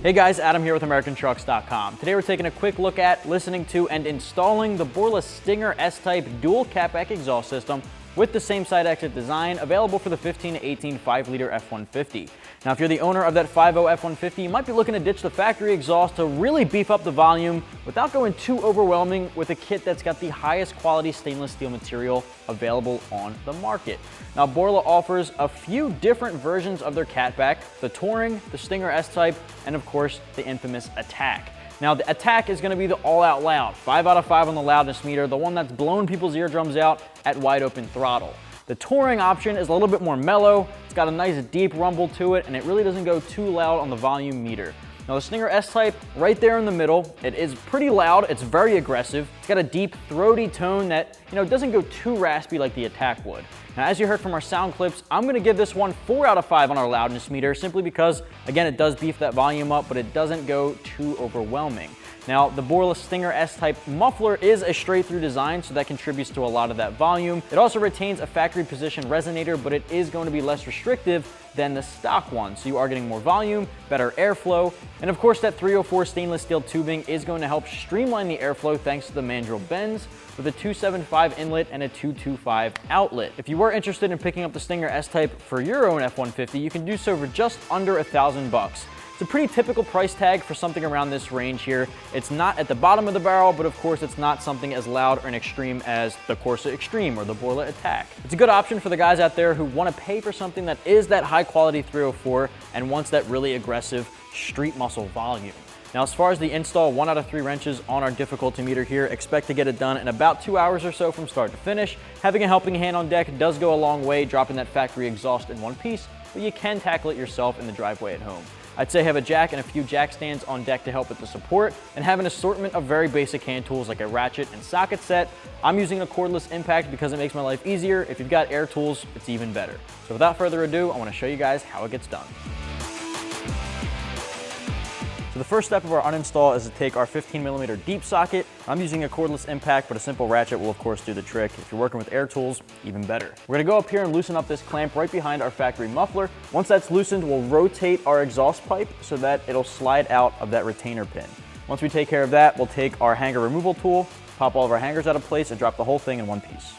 Hey guys, Adam here with AmericanTrucks.com. Today we're taking a quick look at, listening to, and installing the Borla Stinger S-Type dual catback exhaust system with the same side exit design, available for the 15 to 18 5-liter F-150. Now, if you're the owner of that 5.0 F-150, you might be looking to ditch the factory exhaust to really beef up the volume without going too overwhelming with a kit that's got the highest quality stainless steel material available on the market. Now, Borla offers a few different versions of their catback: the Touring, the Stinger S-Type, and of course, the infamous Attack. Now, the Attack is going to be the all-out loud, 5 out of 5 on the loudness meter, the one that's blown people's eardrums out at wide open throttle. The Touring option is a little bit more mellow, it's got a nice deep rumble to it, and it really doesn't go too loud on the volume meter. Now, the Stinger S-Type, right there in the middle, it is pretty loud, it's very aggressive, it's got a deep, throaty tone that, doesn't go too raspy like the Attack would. Now, as you heard from our sound clips, I'm going to give this one 4 out of 5 on our loudness meter, simply because, again, it does beef that volume up, but it doesn't go too overwhelming. Now, the Borla Stinger S-Type muffler is a straight-through design, so that contributes to a lot of that volume. It also retains a factory-position resonator, but it is going to be less restrictive than the stock one, so you are getting more volume, better airflow, and of course that 304 stainless steel tubing is going to help streamline the airflow thanks to the mandrel bends with a 275 inlet and a 225 outlet. If you were interested in picking up the Stinger S-Type for your own F-150, you can do so for just under $1,000. It's a pretty typical price tag for something around this range here. It's not at the bottom of the barrel, but of course it's not something as loud or an extreme as the Corsa Extreme or the Borla Attack. It's a good option for the guys out there who want to pay for something that is that high quality 304 and wants that really aggressive street muscle volume. Now, as far as the install, 1 out of 3 wrenches on our difficulty meter here. Expect to get it done in about 2 hours or so from start to finish. Having a helping hand on deck does go a long way, dropping that factory exhaust in one piece, but you can tackle it yourself in the driveway at home. I'd say have a jack and a few jack stands on deck to help with the support, and have an assortment of very basic hand tools like a ratchet and socket set. I'm using a cordless impact because it makes my life easier. If you've got air tools, it's even better. So without further ado, I want to show you guys how it gets done. So the first step of our uninstall is to take our 15mm deep socket. I'm using a cordless impact, but a simple ratchet will of course do the trick. If you're working with air tools, even better. We're gonna go up here and loosen up this clamp right behind our factory muffler. Once that's loosened, we'll rotate our exhaust pipe so that it'll slide out of that retainer pin. Once we take care of that, we'll take our hanger removal tool, pop all of our hangers out of place, and drop the whole thing in one piece.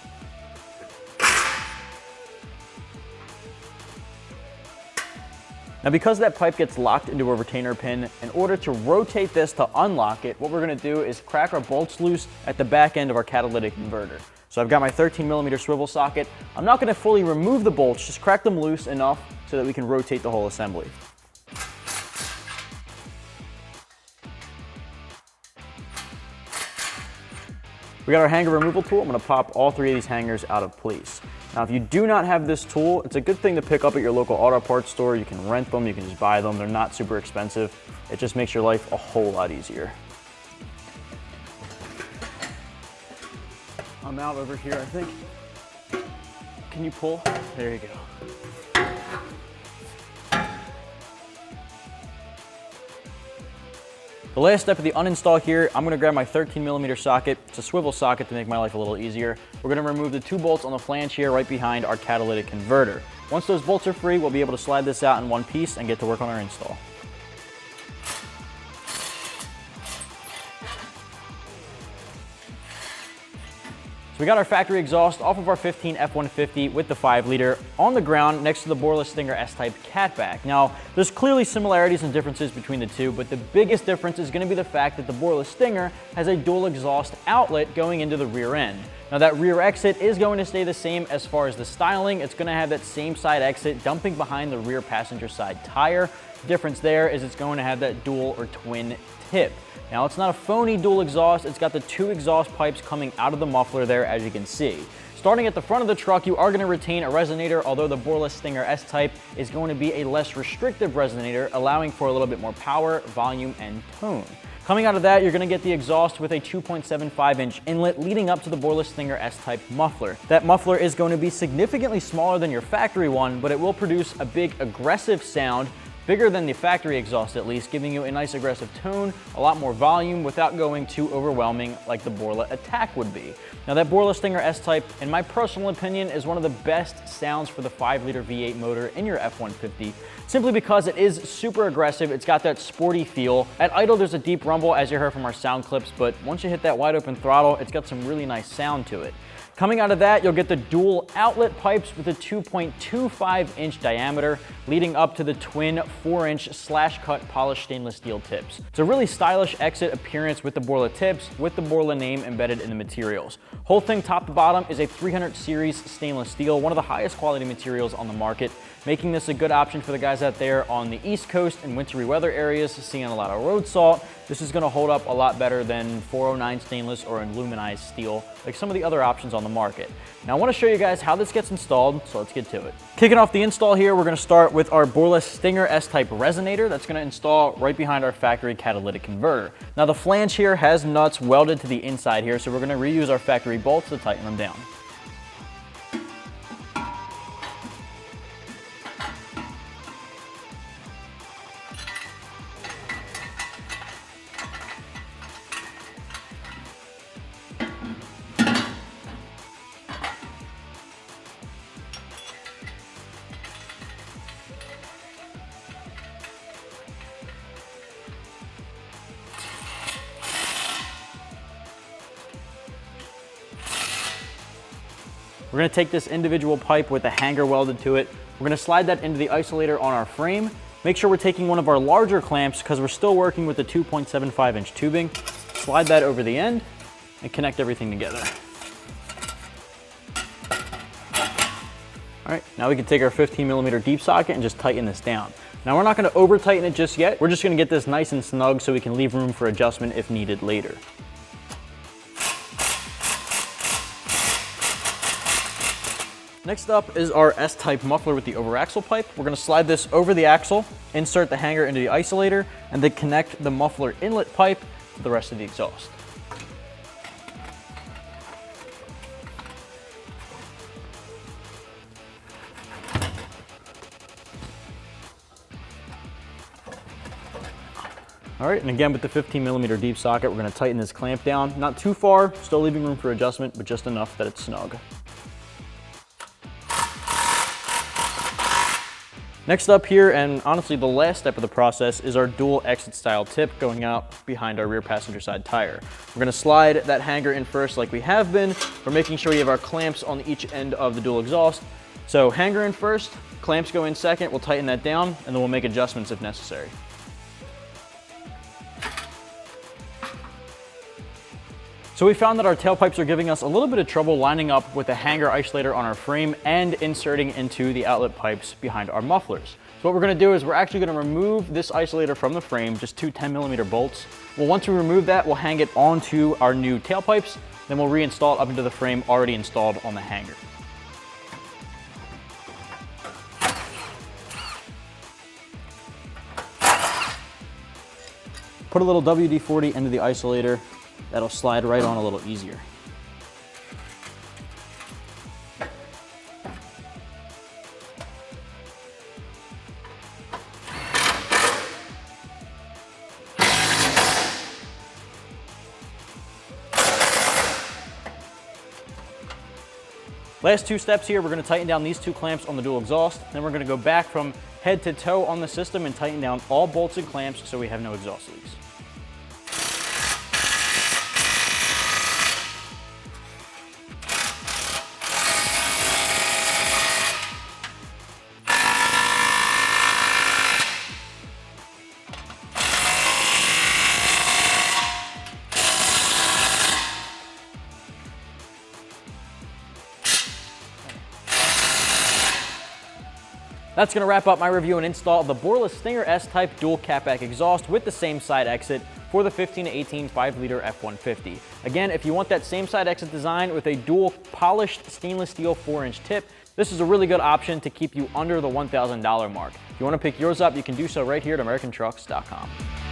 Now, because that pipe gets locked into a retainer pin, in order to rotate this to unlock it, what we're going to do is crack our bolts loose at the back end of our catalytic converter. So I've got my 13mm swivel socket. I'm not going to fully remove the bolts, just crack them loose enough so that we can rotate the whole assembly. We got our hanger removal tool. I'm going to pop all 3 of these hangers out of place. Now, if you do not have this tool, it's a good thing to pick up at your local auto parts store. You can rent them, you can just buy them. They're not super expensive. It just makes your life a whole lot easier. I'm out over here, I think. Can you pull? There you go. The last step of the uninstall here, I'm gonna grab my 13mm socket. It's a swivel socket to make my life a little easier. We're gonna remove the 2 bolts on the flange here right behind our catalytic converter. Once those bolts are free, we'll be able to slide this out in one piece and get to work on our install. So we got our factory exhaust off of our 15 F-150 with the 5-liter on the ground next to the Borla Stinger S-Type catback. Now, there's clearly similarities and differences between the two, but the biggest difference is going to be the fact that the Borla Stinger has a dual exhaust outlet going into the rear end. Now, that rear exit is going to stay the same as far as the styling. It's going to have that same side exit dumping behind the rear passenger side tire. The difference there is it's going to have that dual or twin tip. Now, it's not a phony dual exhaust. It's got the 2 exhaust pipes coming out of the muffler there, as you can see. Starting at the front of the truck, you are going to retain a resonator, although the Borla Stinger S-Type is going to be a less restrictive resonator, allowing for a little bit more power, volume, and tone. Coming out of that, you're going to get the exhaust with a 2.75-inch inlet leading up to the Borla Stinger S-Type muffler. That muffler is going to be significantly smaller than your factory one, but it will produce a big aggressive sound bigger than the factory exhaust at least, giving you a nice aggressive tone, a lot more volume without going too overwhelming like the Borla Attack would be. Now that Borla Stinger S-Type, in my personal opinion, is one of the best sounds for the 5-liter V8 motor in your F-150, simply because it is super aggressive. It's got that sporty feel. At idle, there's a deep rumble, as you heard from our sound clips, but once you hit that wide open throttle, it's got some really nice sound to it. Coming out of that, you'll get the dual outlet pipes with a 2.25-inch diameter, leading up to the twin 4-inch slash-cut polished stainless steel tips. It's a really stylish exit appearance with the Borla tips, with the Borla name embedded in the materials. Whole thing top to bottom is a 300 series stainless steel, one of the highest quality materials on the market, making this a good option for the guys out there on the East Coast and wintry weather areas seeing a lot of road salt. This is gonna hold up a lot better than 409 stainless or aluminized steel, like some of the other options on the market. Now I wanna show you guys how this gets installed, so let's get to it. Kicking off the install here, we're gonna start with our Borla Stinger S-Type resonator that's gonna install right behind our factory catalytic converter. Now the flange here has nuts welded to the inside here, so we're gonna reuse our factory bolts to tighten them down. We're gonna take this individual pipe with a hanger welded to it. We're gonna slide that into the isolator on our frame. Make sure we're taking one of our larger clamps because we're still working with the 2.75-inch tubing. Slide that over the end and connect everything together. All right, now we can take our 15mm deep socket and just tighten this down. Now we're not gonna over tighten it just yet. We're just gonna get this nice and snug so we can leave room for adjustment if needed later. Next up is our S-Type muffler with the over-axle pipe. We're gonna slide this over the axle, insert the hanger into the isolator, and then connect the muffler inlet pipe to the rest of the exhaust. All right, and again with the 15mm deep socket, we're gonna tighten this clamp down. Not too far, still leaving room for adjustment, but just enough that it's snug. Next up here, and honestly the last step of the process, is our dual exit style tip going out behind our rear passenger side tire. We're gonna slide that hanger in first like we have been. We're making sure we have our clamps on each end of the dual exhaust. So hanger in first, clamps go in second, we'll tighten that down, and then we'll make adjustments if necessary. So we found that our tailpipes are giving us a little bit of trouble lining up with the hanger isolator on our frame and inserting into the outlet pipes behind our mufflers. So what we're gonna do is we're actually gonna remove this isolator from the frame, just two 10mm bolts. Well, once we remove that, we'll hang it onto our new tailpipes, then we'll reinstall it up into the frame already installed on the hanger. Put a little WD-40 into the isolator. That'll slide right on a little easier. Last two steps here, we're gonna tighten down these two clamps on the dual exhaust. Then we're gonna go back from head to toe on the system and tighten down all bolts and clamps so we have no exhaust leaks. That's gonna wrap up my review and install of the Borla Stinger S-Type dual catback exhaust with the same side exit for the 15 to 18 5-liter F-150. Again, if you want that same side exit design with a dual polished stainless steel 4-inch tip, this is a really good option to keep you under the $1,000 mark. If you wanna pick yours up, you can do so right here at AmericanTrucks.com.